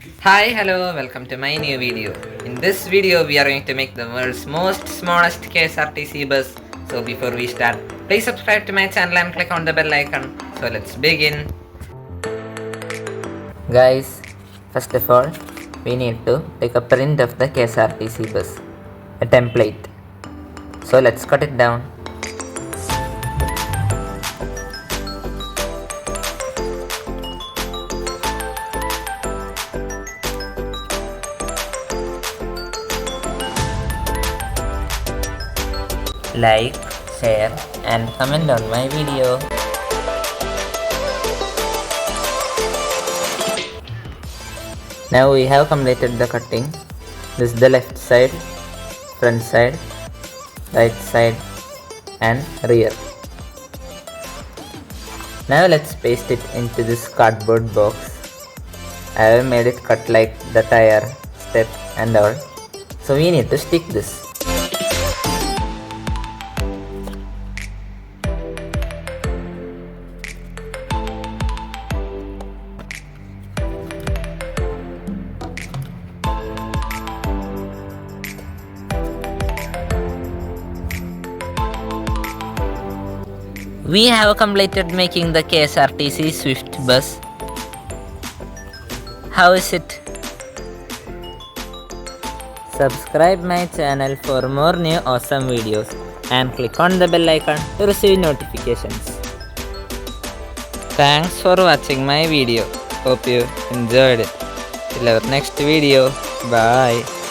Hi, hello, welcome to my new video. In this video, we are going to make the world's most smallest KSRTC bus. So before we start, please subscribe to my channel and click on the bell icon. So let's begin. Guys, first of all, we need to take a print of the KSRTC bus, a template. So let's cut it down. Like, share and comment on my video. Now we have completed the cutting. This is the left side, front side, right side and rear. Now let's paste it into this cardboard box. I have made it cut like the tire, step and all. So we need to stick this. We have completed making the KSRTC Swift bus. How is it? Subscribe my channel for more new awesome videos and click on the bell icon to receive notifications. Thanks for watching my video. Hope you enjoyed it. Till our next video. Bye.